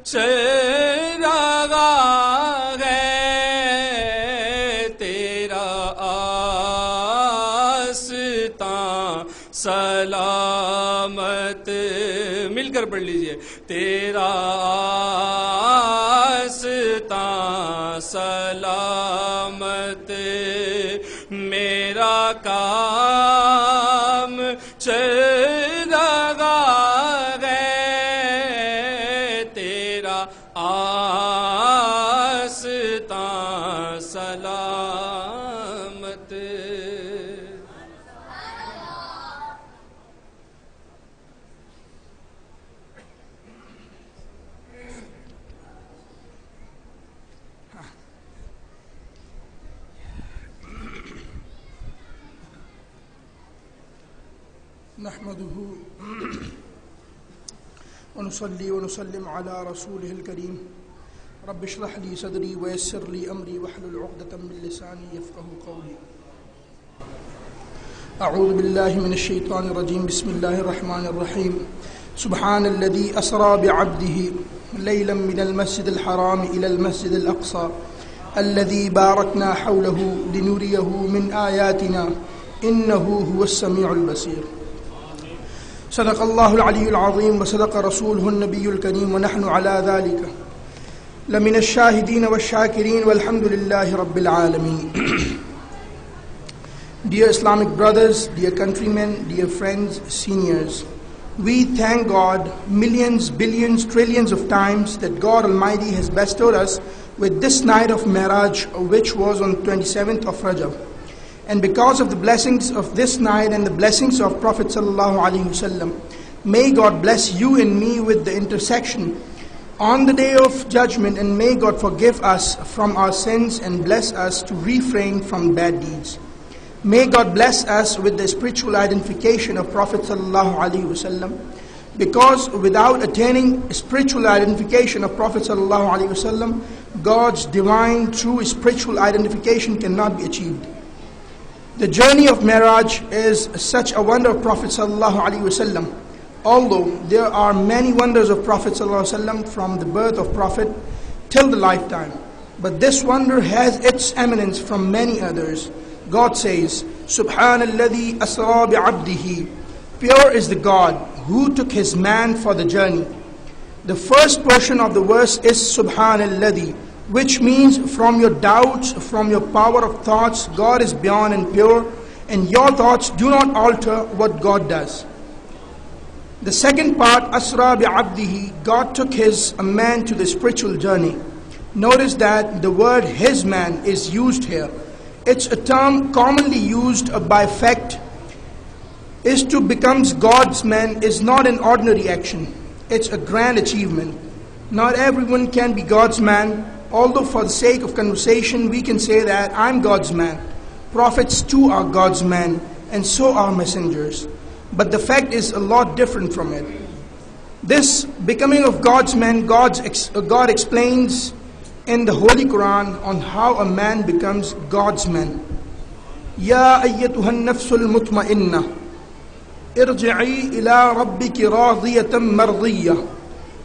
चरागा है तेरा आस्तां सलामत, मिलकर पढ़ लीजिए, तेरा आस्तां सलामत, मेरा काम चरागा है तेरा आस्तां सलामत। नहमदुहु व नुसल्ली व नुसल्लिम अला रसूलिहिल करीम रब्बि इश्रह ली सदरी व यस्सिर ली अमरी वहलुल उक़दतम मिन लिसानी यफ़क़हू क़ौली। अऊज़ु बिल्लाहि मिनश शैतानिर रजीम, बिस्मिल्लाहिर रहमानिर रहीम। सुब्हानल्लज़ी असरा बिअब्दिही लैलन मिनल मस्जिदिल हराम इलल मस्जिदिल अक़सा अल्लज़ी बारकना हौलहु लिनुरियहु मिन आयातिना इन्नहु हुवस समीउल बसीर। सदक़ल्लाहुल अलीयुल अज़ीम व सदक़ रसूलुहुन नबियुल करीम व नहनु अला ज़ालिका लमिनश शाहिदीन व शाकिरीन वल्हम्दुलिल्लाहि रब्बिल आलमीन। Dear Islamic brothers, dear countrymen, dear friends, seniors, we thank God millions, billions, trillions of times that God Almighty has bestowed us with this night of Miraj, which was on 27th of Rajab. And because of the blessings of this night and the blessings of Prophet Sallallah-u-alaih-i-wa-sallam, may God bless you and me with the intersection on the day of judgment, and may God forgive us from our sins and bless us to refrain from bad deeds. May God bless us with the spiritual identification of Prophet Sallallahu-Alaihi-Wasallam, because without attaining spiritual identification of Prophet Sallallahu-Alaihi-Wasallam, God's divine true spiritual identification cannot be achieved. The journey of Miraj is such a wonder of Prophet Sallallahu-Alaihi-Wasallam. Although there are many wonders of Prophet Sallallahu-Alaihi-Wasallam from the birth of Prophet till the lifetime, but this wonder has its eminence from many others. God says, Subhanalladhi asra bi'abdihi. Pure is the God who took his man for the journey. The first portion of the verse is Subhanalladhi, which means from your doubts, from your power of thoughts, God is beyond and pure, and your thoughts do not alter what God does. The second part, Asra bi'abdihi, God took his man to the spiritual journey. Notice that the word his man is used here. It's a term commonly used by fact. Is to become God's man is not an ordinary action. It's a grand achievement. Not everyone can be God's man, although for the sake of conversation we can say that I'm God's man. Prophets too are God's man, and so are messengers. But the fact is a lot different from it. This becoming of God's man, God explains in the Holy Quran on how a man becomes God's man. Ya ayyatuhan nafsul mutma'inna irji'i ila rabbiki radiyatan mardiyya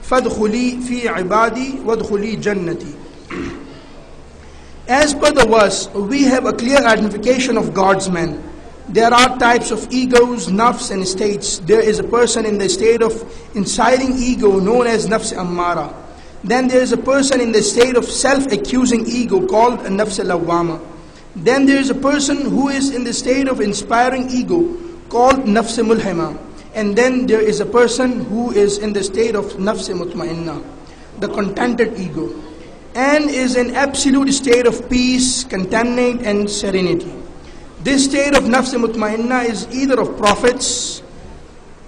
fadkhuli fi ibadi wadkhuli jannati. As per the verse, we have a clear identification of God's man. There are types of egos, nafs and states. There is a person in the state of inciting ego known as nafs ammara. Then there is a person in the state of self-accusing ego called a nafs al-lawwama. Then there is a person who is in the state of inspiring ego called nafs mulhima. And then there is a person who is in the state of nafs mutma'inna, the contented ego, and is in absolute state of peace, contentment and serenity. This state of nafs mutma'inna is either of prophets,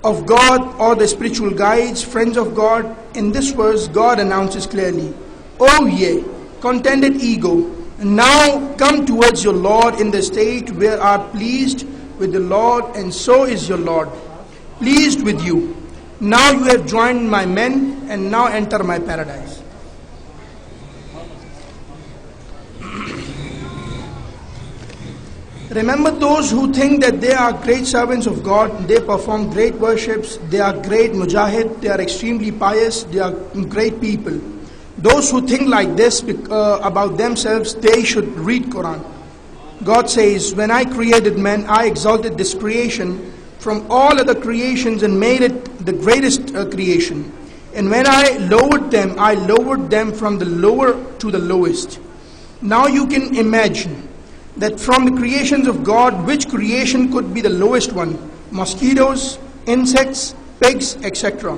of God, or the spiritual guides, friends of God. In this verse, God announces clearly, "O ye contented ego, now come towards your Lord in the state where are pleased with the Lord, and so is your Lord pleased with you. Now you have joined my men, and now enter my paradise." Remember those who think that they are great servants of God, they perform great worships, they are great mujahid, they are extremely pious, they are great people. Those who think like this about themselves, they should read Quran. God says, when I created man, I exalted this creation from all other creations and made it the greatest creation. And when I lowered them from the lower to the lowest. Now you can imagine that from the creations of God, which creation could be the lowest one? Mosquitoes, insects, pigs, etc.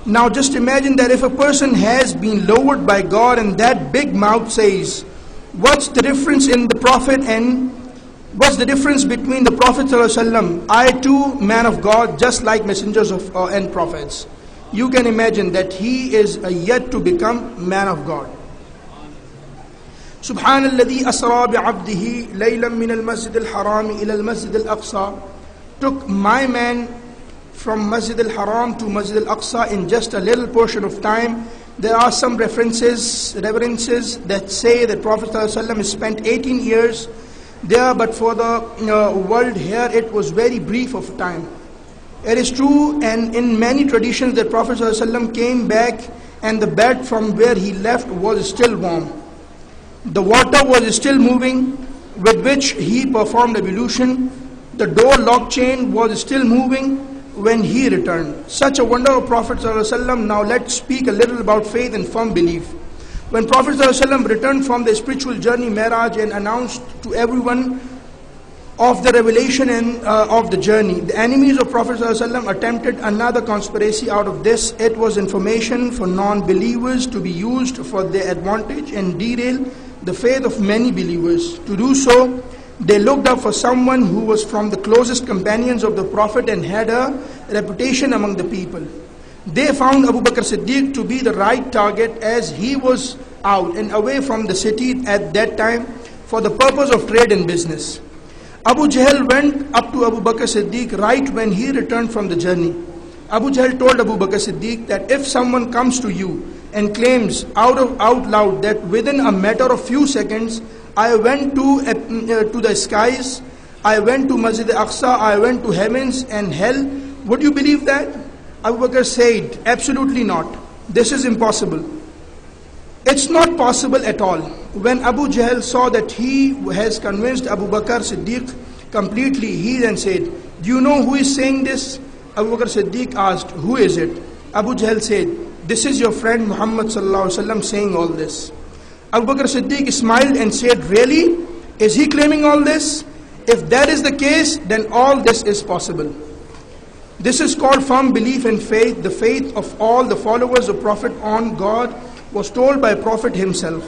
Now just imagine that if a person has been lowered by God and that big mouth says, what's the difference in the Prophet and what's the difference between the Prophet ﷺ? I too, man of God, just like messengers of and prophets. You can imagine that he is yet to become man of God. Subhanalladhi asra bi'abdihi laylan min al-masjid al-harami ila al-masjid al-aqsa. Took my man from Masjid al-Haram to Masjid al-Aqsa in just a little portion of time. There are some references that say that Prophet ﷺ spent 18 years there, but for the world here it was very brief of time. It is true, and in many traditions that Prophet ﷺ came back and the bed from where he left was still warm. The water was still moving with which he performed ablution. The door lock chain was still moving when he returned. Such a wonder of Prophet ﷺ. Now let's speak a little about faith and firm belief. When Prophet ﷺ returned from the spiritual journey Miraj and announced to everyone of the revelation and of the journey, the enemies of Prophet ﷺ attempted another conspiracy out of this. It was information for non-believers to be used for their advantage and derail the faith of many believers. To do so, they looked up for someone who was from the closest companions of the Prophet and had a reputation among the people. They found Abu Bakr Siddiq to be the right target, as he was out and away from the city at that time for the purpose of trade and business. Abu Jahl went up to Abu Bakr Siddiq right when he returned from the journey. Abu Jahl told Abu Bakr Siddiq that if someone comes to you and claims out loud that within a matter of few seconds I went to the skies, I went to Masjid al-Aqsa, I went to heavens and hell, would you believe that? Abu Bakr said, absolutely not. This is impossible. It's not possible at all. When Abu Jahl saw that he has convinced Abu Bakr Siddiq completely, he then said, do you know who is saying this? Abu Bakr Siddiq asked, who is it? Abu Jahl said, this is your friend Muhammad ﷺ saying all this. Abu Bakr Siddiq smiled and said, really? Is he claiming all this? If that is the case, then all this is possible. This is called firm belief and faith. The faith of all the followers of Prophet on God was told by Prophet himself.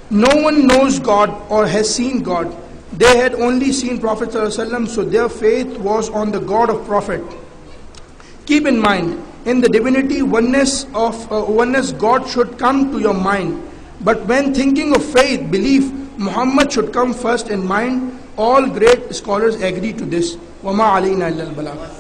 No one knows God or has seen God. They had only seen Prophet ﷺ, so their faith was on the God of Prophet. Keep in mind, in the divinity, oneness, God should come to your mind. But when thinking of faith, belief, Muhammad should come first in mind. All great scholars agree to this. وَمَا عَلَيْنَا إِلَّا الْبَلَاغُ.